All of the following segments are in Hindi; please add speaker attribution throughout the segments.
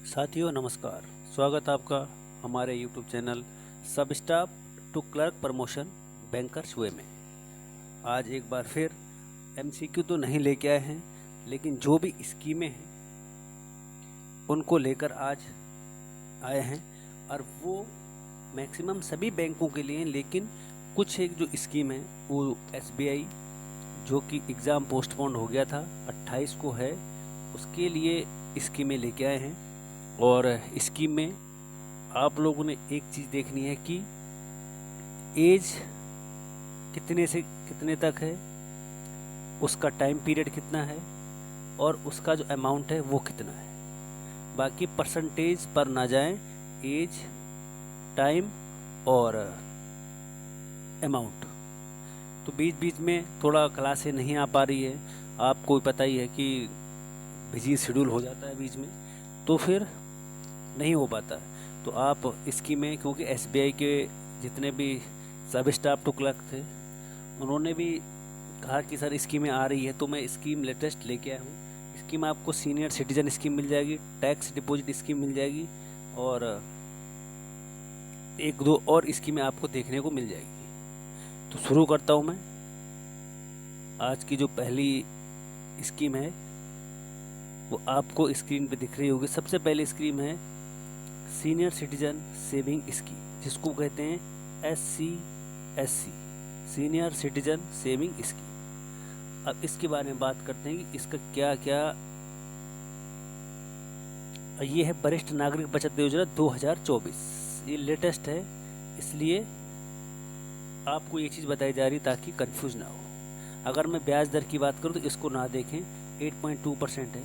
Speaker 1: साथियों नमस्कार। स्वागत आपका हमारे YouTube चैनल सब staff to clerk promotion bankers way में। आज एक बार फिर MCQ तो नहीं लेके आए हैं, लेकिन जो भी स्कीमें हैं उनको लेकर आज आए हैं और वो मैक्सिमम सभी बैंकों के लिए, लेकिन कुछ एक जो स्कीम है वो SBI जो कि एग्ज़ाम पोस्टपोन्ड हो गया था 28 को है, उसके लिए स्कीमें लेके आए हैं। और स्कीम में आप लोगों ने एक चीज़ देखनी है कि एज कितने से कितने तक है, उसका टाइम पीरियड कितना है और उसका जो अमाउंट है वो कितना है। बाकी परसेंटेज पर ना जाएं, एज, टाइम और अमाउंट। तो बीच बीच में थोड़ा क्लासें नहीं आ पा रही है, आपको पता ही है कि बिजी शेड्यूल हो जाता है बीच में, तो फिर नहीं हो पाता। तो आप स्कीमें, क्योंकि SBI के जितने भी सब स्टाफ टू क्लर्क थे उन्होंने भी कहा कि सर स्कीमें आ रही है, तो मैं स्कीम लेटेस्ट लेके आया हूँ। स्कीम आपको सीनियर सिटीजन स्कीम मिल जाएगी, टैक्स डिपॉजिट स्कीम मिल जाएगी और एक दो और स्कीमें आपको देखने को मिल जाएगी। तो शुरू करता हूँ मैं। आज की जो पहली स्कीम है वो आपको स्क्रीन पे दिख रही होगी। सबसे पहले स्कीम है सीनियर सिटीजन सेविंग स्कीम, जिसको कहते हैं SCSC, senior citizen saving scheme. अब इसके बारे में बात करते हैं कि इसका क्या क्या। ये है वरिष्ठ नागरिक बचत योजना 2024, ये लेटेस्ट है, इसलिए आपको ये चीज़ बताई जा रही ताकि कंफ्यूज ना हो। अगर मैं ब्याज दर की बात करूँ तो इसको ना देखें, 8.2% है,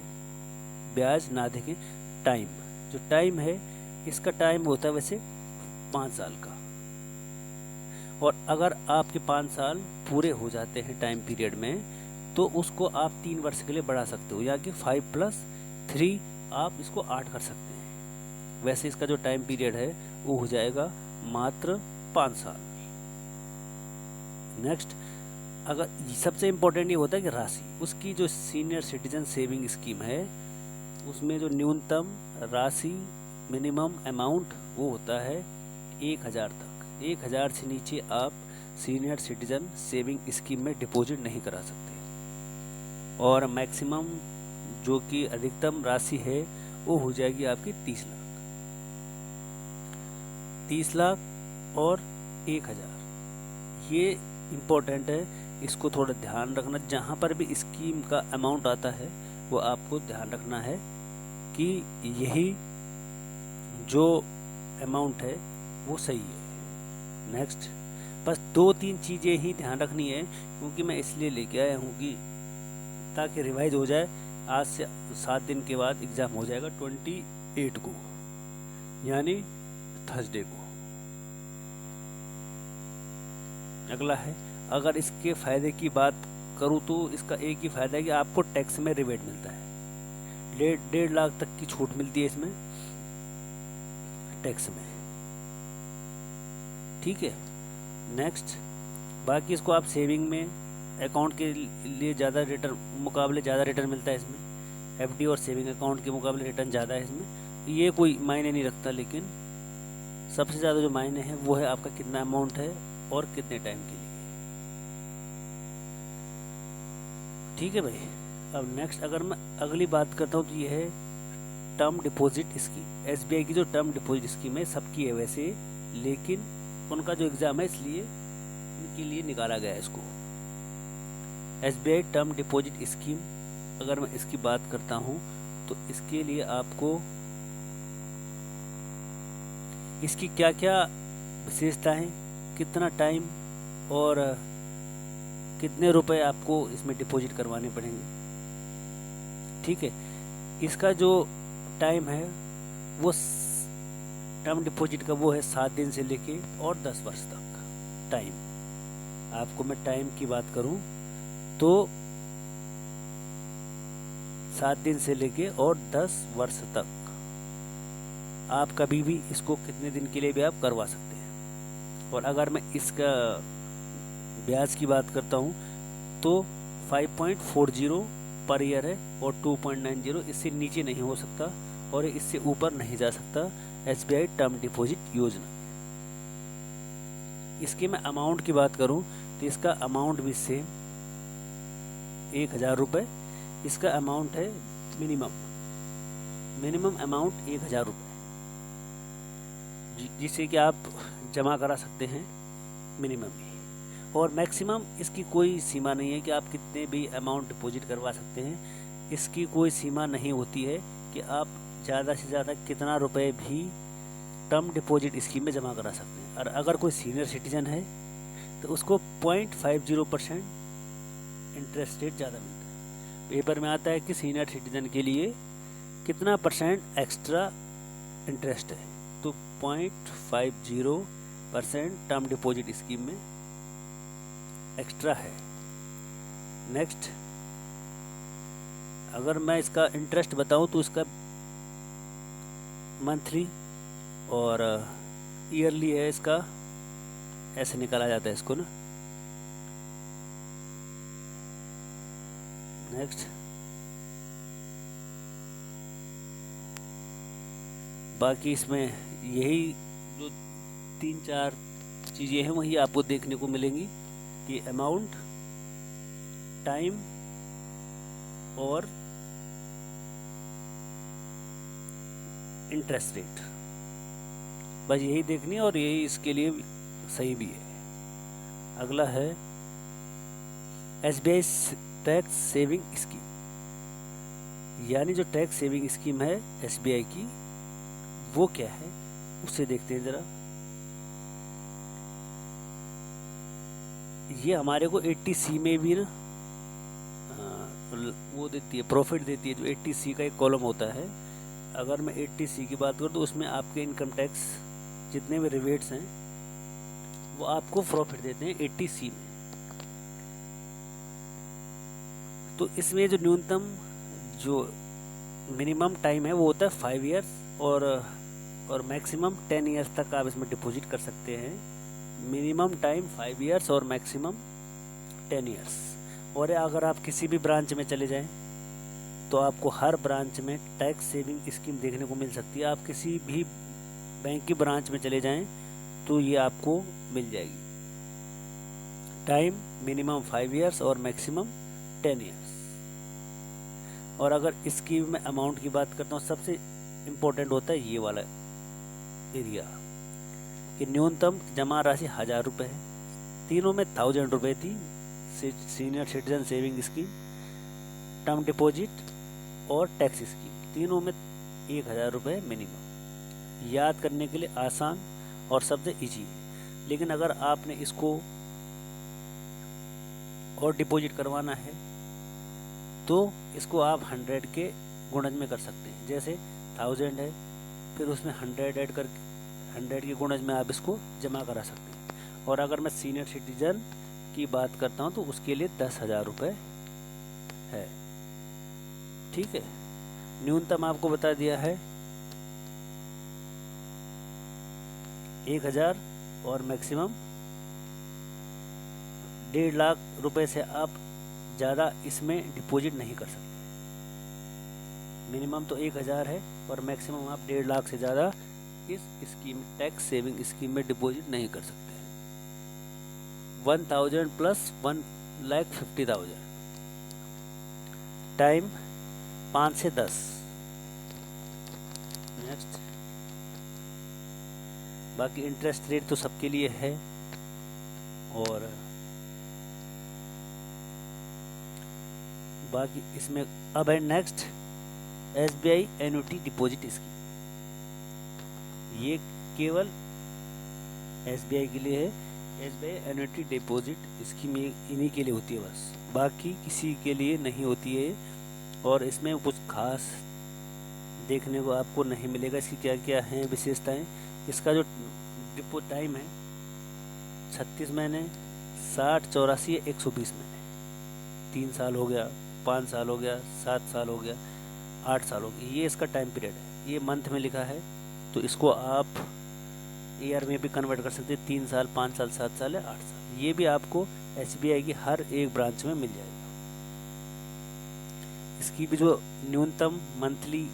Speaker 1: ब्याज ना देखें। टाइम, जो टाइम है इसका टाइम होता है वैसे 5 साल का, और अगर आपके 5 साल पूरे हो जाते हैं टाइम पीरियड में तो उसको आप 3 वर्ष के लिए बढ़ा सकते हो, या कि 5+3 आप इसको 8 कर सकते हैं। वैसे इसका जो टाइम पीरियड है वो हो जाएगा मात्र 5 साल। नेक्स्ट, अगर सबसे इम्पोर्टेंट ये होता है कि राशि, उसकी जो सीनियर सिटीजन सेविंग स्कीम है उसमें जो न्यूनतम राशि, मिनिमम अमाउंट, वो होता है 1000 तक। 1000 से नीचे आप सीनियर सिटीजन सेविंग स्कीम में डिपॉजिट नहीं करा सकते। और मैक्सिमम जो कि अधिकतम राशि है वो हो जाएगी आपकी 30 लाख। 30 लाख और 1000, ये इम्पोर्टेंट है, इसको थोड़ा ध्यान रखना। जहाँ पर भी स्कीम का अमाउंट आता है वो आपको ध्यान रखना है कि यही जो अमाउंट है वो सही है। नेक्स्ट, बस 2-3 चीज़ें ही ध्यान रखनी है, क्योंकि मैं इसलिए लेके आया हूँ कि ताकि रिवाइज हो जाए। आज से 7 दिन के बाद एग्ज़ाम हो जाएगा 28 को, यानी थर्सडे को। अगला है, अगर इसके फ़ायदे की बात करूँ तो इसका एक ही फ़ायदा है कि आपको टैक्स में रिबेट मिलता है। 1.5 लाख तक की छूट मिलती है इसमें टैक्स में, ठीक है। नेक्स्ट, बाकी इसको आप सेविंग में अकाउंट के लिए ज़्यादा रिटर्न, मुकाबले ज़्यादा रिटर्न मिलता है इसमें। FD और सेविंग अकाउंट के मुकाबले रिटर्न ज़्यादा है इसमें। ये कोई मायने नहीं रखता, लेकिन सबसे ज़्यादा जो मायने हैं वो है आपका कितना अमाउंट है और कितने टाइम के लिए, ठीक है भाई। अब नेक्स्ट, अगर मैं अगली बात करता हूँ तो ये है टर्म डिपॉजिट स्कीम। SBI की जो टर्म डिपॉजिट स्कीम है सबकी है वैसे, लेकिन उनका जो एग्ज़ाम है इसलिए उनके लिए निकाला गया है इसको। SBI टर्म डिपॉजिट स्कीम, अगर मैं इसकी बात करता हूँ तो इसके लिए आपको इसकी क्या क्या विशेषताएं, कितना टाइम और कितने रुपए आपको इसमें डिपॉजिट करवाने पड़ेंगे, ठीक है। इसका जो टाइम है वो टर्म डिपॉजिट का वो है 7 दिन से लेके और 10 वर्ष तक टाइम। आपको मैं टाइम की बात करूं तो 7 दिन से लेके और 10 वर्ष तक आप कभी भी इसको कितने दिन के लिए भी आप करवा सकते हैं। और अगर मैं इसका ब्याज की बात करता हूं तो 5.40 पर ईयर है और 2.90, इससे नीचे नहीं हो सकता और इससे ऊपर नहीं जा सकता SBI टर्म डिपॉजिट योजना। इसके मैं अमाउंट की बात करूं तो इसका अमाउंट भी सेम 1000 रुपये। इसका अमाउंट है मिनिमम अमाउंट 1000 रुपये, जिसे कि आप जमा करा सकते हैं मिनिमम ही। और मैक्सिमम इसकी कोई सीमा नहीं है कि आप कितने भी अमाउंट डिपॉजिट करवा सकते हैं। इसकी कोई सीमा नहीं होती है कि आप ज़्यादा से ज़्यादा कितना रुपए भी टर्म डिपॉजिट स्कीम में जमा करा सकते हैं। और अगर कोई सीनियर सिटीजन है तो उसको 0.50% इंटरेस्ट रेट ज़्यादा मिलता है। पेपर में आता है कि सीनियर सिटीजन के लिए कितना % एक्स्ट्रा इंटरेस्ट है, तो 0.50% टर्म डिपॉजिट स्कीम में एक्स्ट्रा है। नेक्स्ट, अगर मैं इसका इंटरेस्ट बताऊं तो इसका मंथली और ईयरली है, इसका ऐसे निकाला जाता है इसको ना। नेक्स्ट, बाकी इसमें यही जो 3-4 चीज़ें हैं वही आपको देखने को मिलेंगी कि अमाउंट, टाइम और इंटरेस्ट रेट, बस यही देखनी है और यही इसके लिए सही भी है। अगला है SBI टैक्स सेविंग स्कीम, यानी जो टैक्स सेविंग स्कीम है SBI की, वो क्या है उससे देखते हैं ज़रा। ये हमारे को 80C में भी ना वो देती है, प्रॉफिट देती है। जो 80C का एक कॉलम होता है, अगर मैं 80C की बात करूँ तो उसमें आपके इनकम टैक्स जितने भी रिबेट्स हैं वो आपको प्रॉफिट देते हैं 80C में। तो इसमें जो न्यूनतम जो मिनिमम टाइम है वो होता है 5 ईयर्स और मैक्सिमम 10 ईयर्स तक आप इसमें डिपॉजिट कर सकते हैं। मिनिमम टाइम 5 ईयर्स और मैक्सिमम 10 ईयर्स। और अगर आप किसी भी ब्रांच में चले जाएं तो आपको हर ब्रांच में टैक्स सेविंग स्कीम देखने को मिल सकती है। आप किसी भी बैंक की ब्रांच में चले जाएं तो ये आपको मिल जाएगी। टाइम मिनिमम 5 ईयर्स और मैक्सिमम 10 ईयर्स। और अगर इसकी मैं अमाउंट की बात करता हूँ, सबसे इम्पोर्टेंट होता है ये वाला एरिया कि न्यूनतम जमा राशि 1000 रुपये है। तीनों में 1000 रुपये थी, senior citizen saving scheme, term deposit और टैक्स स्कीम, तीनों में 1000 रुपये मिनिमम। याद करने के लिए आसान और सबसे इजी है। लेकिन अगर आपने इसको और डिपॉजिट करवाना है तो इसको आप 100 के गुणज में कर सकते हैं। जैसे 1000 है, फिर उसमें 100 ऐड कर 100 के गुणज में आप इसको जमा करा सकते हैं। और अगर मैं सीनियर सिटीजन की बात करता हूँ तो उसके लिए 10,000 रुपये है। ठीक है, न्यूनतम आपको बता दिया है 1000 और मैक्सिमम 1.5 लाख रुपए से आप ज़्यादा इसमें डिपॉजिट नहीं कर सकते। मिनिमम तो 1000 है और मैक्सिमम आप 1.5 लाख से ज़्यादा इस स्कीम, टैक्स सेविंग स्कीम में डिपॉजिट नहीं कर सकते। 1000 प्लस 1,50,000। टाइम 5 से 10। नेक्स्ट, बाकी इंटरेस्ट रेट तो सबके लिए है। और बाकी इसमें अब है next SBI annuity deposit scheme. ये केवल SBI के लिए है। SBI एन्युटी डिपॉजिट स्कीम इन्हीं के लिए होती है बस, बाकी किसी के लिए नहीं होती है। और इसमें कुछ खास देखने को आपको नहीं मिलेगा। इसकी क्या क्या हैं विशेषताएं। इसका जो डिपो टाइम है 36 महीने, 60, 84 या 120 महीने। 3 साल हो गया, 5 साल हो गया, 7 साल हो गया, 8 साल हो गया। ये इसका टाइम पीरियड है। ये मंथ में लिखा है तो इसको आप ईयर में भी कन्वर्ट कर सकते हैं। 3 साल, 5 साल, 7 साल या 8 साल। ये भी आपको SBI की हर एक ब्रांच में मिल जाएगा। इसकी भी जो न्यूनतम मंथली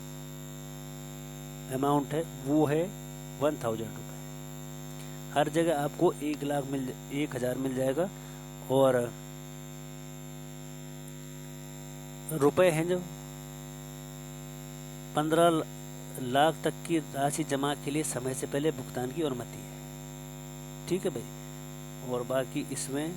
Speaker 1: अमाउंट है वो है 1000 रुपये। हर जगह आपको 1,00,000 मिल जाएगा। और रुपए हैं जो 15 लाख तक की राशि जमा के लिए समय से पहले भुगतान की अनुमति है। ठीक है भाई। और बाकी इसमें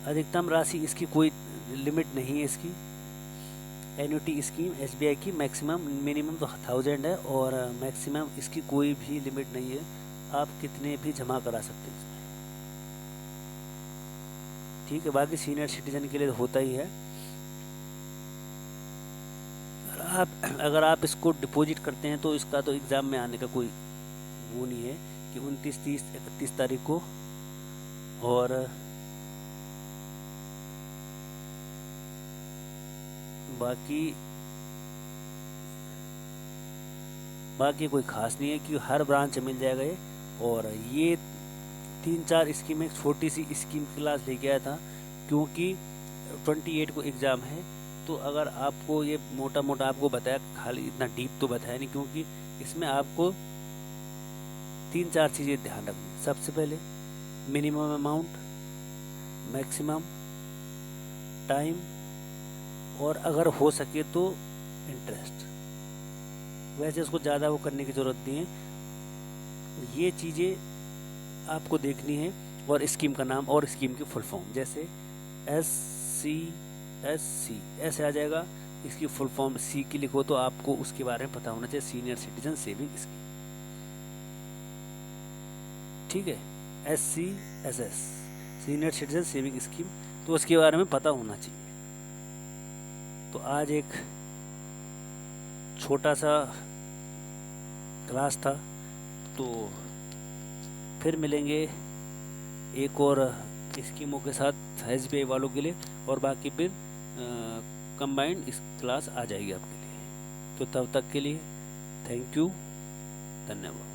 Speaker 1: अधिकतम राशि इसकी कोई लिमिट नहीं है। इसकी एन्युटी स्कीम SBI की मैक्सिमम मिनिमम तो 1000 है और मैक्सिमम इसकी कोई भी लिमिट नहीं है। आप कितने भी जमा करा सकते हैं इसमें। ठीक है। बाकी सीनियर सिटीजन के लिए होता ही है। अगर आप इसको डिपॉजिट करते हैं तो इसका तो एग्ज़ाम में आने का कोई वो नहीं है कि 29, 30, 31 तारीख को। और बाकी कोई खास नहीं है कि हर ब्रांच मिल जाएगा ये। और ये 3-4 स्कीम, एक छोटी सी स्कीम क्लास लेके आया था क्योंकि 28 को एग्ज़ाम है। तो अगर आपको ये मोटा मोटा आपको बताया, खाली इतना डीप तो बताया नहीं, क्योंकि इसमें आपको 3-4 चीज़ें ध्यान रखनी। सबसे पहले मिनिमम अमाउंट, मैक्सिमम टाइम, और अगर हो सके तो इंटरेस्ट। वैसे इसको ज़्यादा वो करने की ज़रूरत नहीं है। ये चीज़ें आपको देखनी है। और स्कीम का नाम और स्कीम की फुल फॉर्म, जैसे SCSC ऐसे आ जाएगा। इसकी फुल फॉर्म C की लिखो तो आपको उसके बारे में पता होना चाहिए, सीनियर सिटीजन सेविंग स्कीम। ठीक है। SCSS senior citizen saving scheme, तो उसके बारे में पता होना चाहिए। तो आज एक छोटा सा क्लास था, तो फिर मिलेंगे एक और स्कीमों के साथ SBI वालों के लिए। और बाकी फिर कंबाइंड इस क्लास आ जाएगी आपके लिए। तो तब तक के लिए थैंक यू, धन्यवाद।